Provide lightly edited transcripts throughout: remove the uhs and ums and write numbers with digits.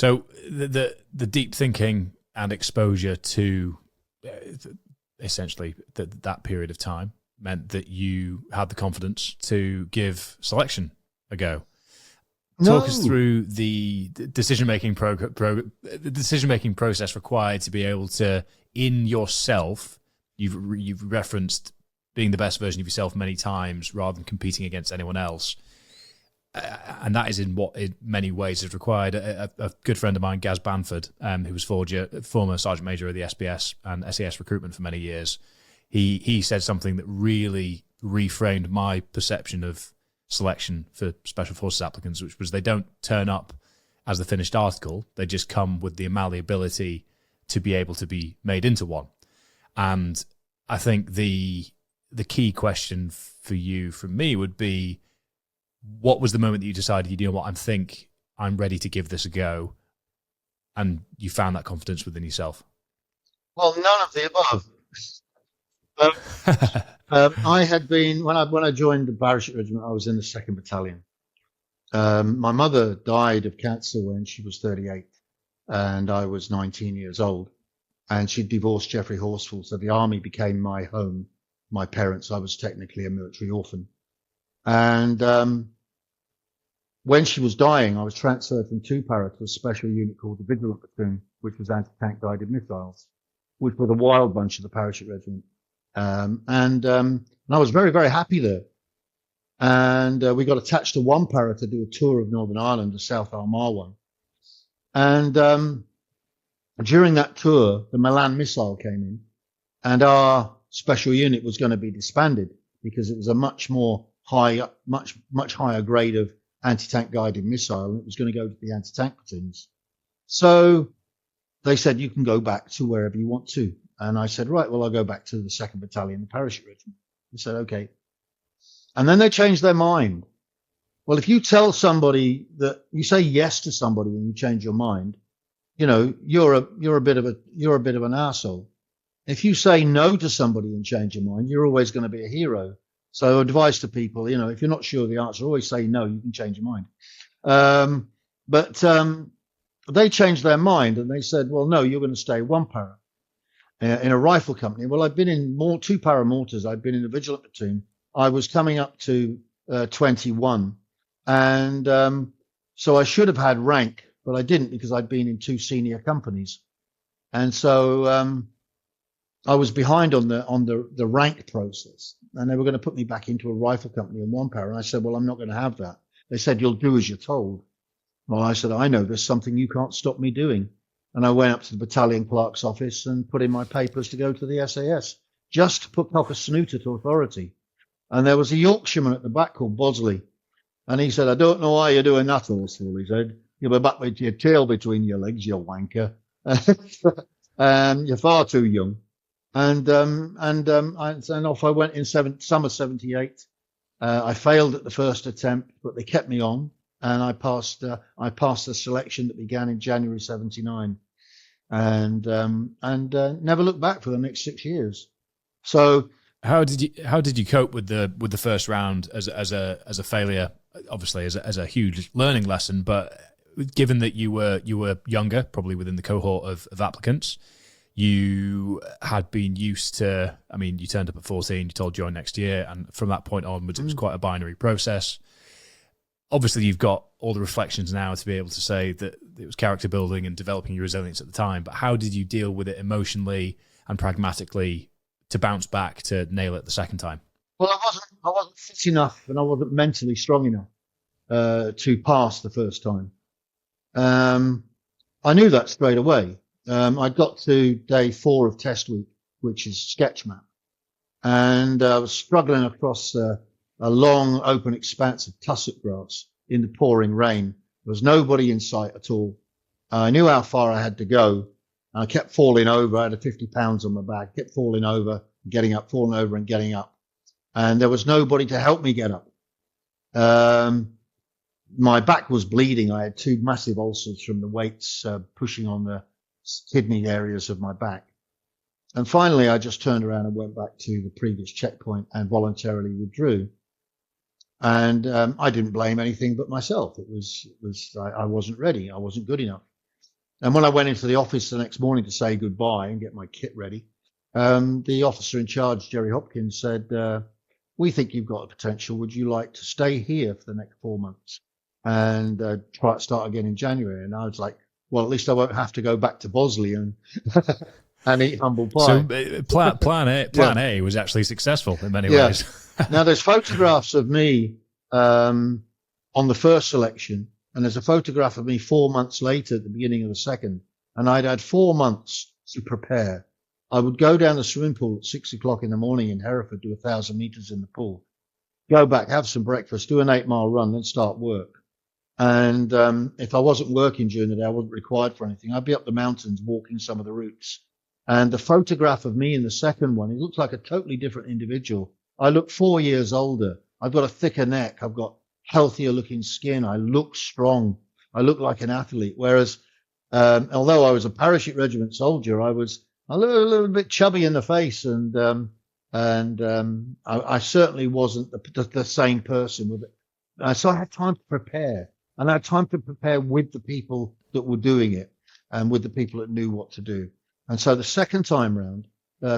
So the deep thinking and exposure to essentially that period of time meant that you had the confidence to give selection a go. Talk us through the decision-making decision-making process required to be able to, in yourself, you've referenced being the best version of yourself many times rather than competing against anyone else. And that is in many ways is required. A good friend of mine, Gaz Banford, who was former Sergeant Major of the SBS and SAS recruitment for many years, he said something that really reframed my perception of selection for Special Forces applicants, which was they don't turn up as the finished article. They just come with the malleability to be able to be made into one. And I think the key question for you from me would be, what was the moment that you decided, you know what, I'm ready to give this a go, and you found that confidence within yourself? Well, none of the above. I had been, when I joined the parachute regiment, I was in the 2nd Battalion. My mother died of cancer when she was 38, and I was 19 years old. And she divorced Jeffrey Horsfall, so the army became my home, my parents. I was technically a military orphan. And when she was dying, I was transferred from 2 para to a special unit called the Vigilant Platoon, which was anti-tank guided missiles, which were the wild bunch of the parachute regiment. And I was very, very happy there. And we got attached to 1 para to do a tour of Northern Ireland, the South Armagh one. And during that tour, the Milan missile came in, and our special unit was going to be disbanded because it was a much higher grade of anti-tank guided missile, and it was going to go to the anti-tank platoons. So they said, you can go back to wherever you want to. And I said, right, well, I'll go back to the 2nd Battalion, the parachute regiment. They said, okay. And then they changed their mind. Well, if you tell somebody that you say yes to somebody and you change your mind, you know, you're a bit of an arsehole. If you say no to somebody and change your mind, you're always going to be a hero. So advice to people, you know, if you're not sure of the answer, always say no, you can change your mind. But they changed their mind and they said, well, no, you're going to stay 1 para in a rifle company. Well, I've been in 2 para mortars. I've been in a vigilant platoon. I was coming up to 21. And so I should have had rank, but I didn't because I'd been in 2 senior companies. And so I was behind on the rank process, and they were going to put me back into a rifle company in 1 para. And I said, well, I'm not going to have that. They said, you'll do as you're told. Well, I said, I know there's something you can't stop me doing. And I went up to the battalion clerk's office and put in my papers to go to the SAS, just to put cock a snooter to authority. And there was a Yorkshireman at the back called Bosley. And he said, I don't know why you're doing that, Horsfall. He said, you'll be back with your tail between your legs, you wanker. You're far too young. And off I went in summer 78. I failed at the first attempt, but they kept me on, and I passed the selection that began in January 79, and never looked back for the next 6 years. So how did you cope with the first round as a failure? Obviously, as a huge learning lesson, but given that you were younger, probably within the cohort of applicants. You had been used to, I mean, you turned up at 14, you told join next year, and from that point onwards, it was quite a binary process. Obviously, you've got all the reflections now to be able to say that it was character building and developing your resilience at the time, but how did you deal with it emotionally and pragmatically to bounce back to nail it the second time? Well, I wasn't fit enough and I wasn't mentally strong enough to pass the first time. I knew that straight away. I got to day 4 of test week, which is sketch map, and I was struggling across a long open expanse of tussock grass in the pouring rain. There was nobody in sight at all. I knew how far I had to go. I kept falling over. I had 50 pounds on my back, kept falling over, getting up, falling over and getting up. And there was nobody to help me get up. My back was bleeding. I had 2 massive ulcers from the weights pushing on the kidney areas of my back. And finally, I just turned around and went back to the previous checkpoint and voluntarily withdrew. And I didn't blame anything but myself. I wasn't ready. I wasn't good enough. And when I went into the office the next morning to say goodbye and get my kit ready, the officer in charge, Jerry Hopkins, said, we think you've got the potential. Would you like to stay here for the next 4 months and try to start again in January? And I was like, well, at least I won't have to go back to Bosley and and eat humble So pie. plan A was actually successful in many Yeah. ways. Now there's photographs of me on the first selection, and there's a photograph of me 4 months later at the beginning of the second, and I'd had 4 months to prepare. I would go down the swimming pool at 6 o'clock in the morning in Hereford, do 1,000 meters in the pool, go back, have some breakfast, do an 8-mile run, then start work. And if I wasn't working during the day, I wasn't required for anything. I'd be up the mountains walking some of the routes. And the photograph of me in the second one, it looks like a totally different individual. I look 4 years older. I've got a thicker neck. I've got healthier looking skin. I look strong. I look like an athlete. Whereas, although I was a parachute regiment soldier, I was a little bit chubby in the face, and I certainly wasn't the same person with it. So I had time to prepare, and I had time to prepare with the people that were doing it and with the people that knew what to do. And so the second time round,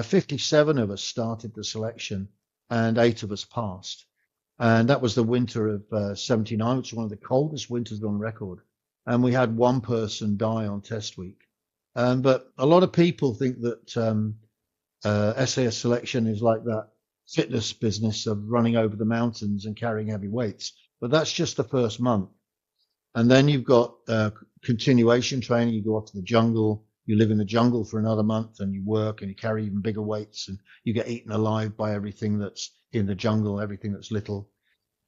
57 of us started the selection and 8 of us passed. And that was the winter of 79, which was one of the coldest winters on record. And we had one person die on test week. But a lot of people think that SAS selection is like that fitness business of running over the mountains and carrying heavy weights. But that's just the first month. And then you've got continuation training. You go off to the jungle. You live in the jungle for another month, and you work and you carry even bigger weights, and you get eaten alive by everything that's in the jungle, everything that's little.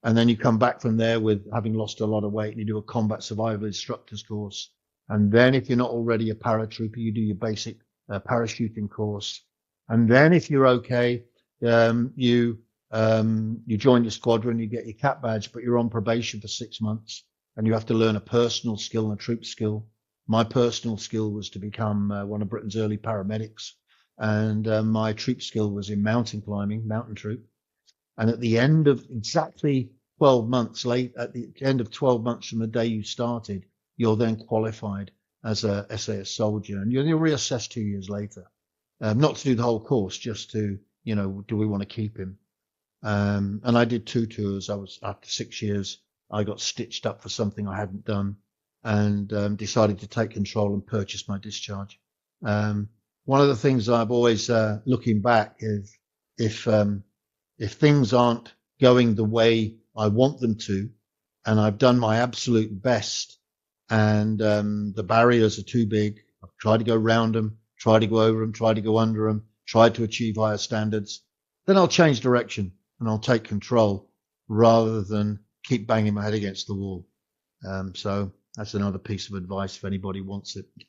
And then you come back from there with having lost a lot of weight, and you do a combat survival instructor's course. And then if you're not already a paratrooper, you do your basic parachuting course. And then if you're okay, you join your squadron, you get your cap badge, but you're on probation for 6 months, and you have to learn a personal skill and a troop skill. My personal skill was to become one of Britain's early paramedics, and my troop skill was in mountain climbing, mountain troop. And at the end of exactly 12 months at the end of 12 months from the day you started, you're then qualified as a SAS soldier, and you're reassessed 2 years later. Not to do the whole course, just to, do we want to keep him? And I did 2 tours. After 6 years, I got stitched up for something I hadn't done, and decided to take control and purchase my discharge. One of the things I've always, looking back, is if things aren't going the way I want them to, and I've done my absolute best, and the barriers are too big, I've tried to go round them, tried to go over them, tried to go under them, tried to achieve higher standards, then I'll change direction and I'll take control rather than keep banging my head against the wall. So that's another piece of advice if anybody wants it.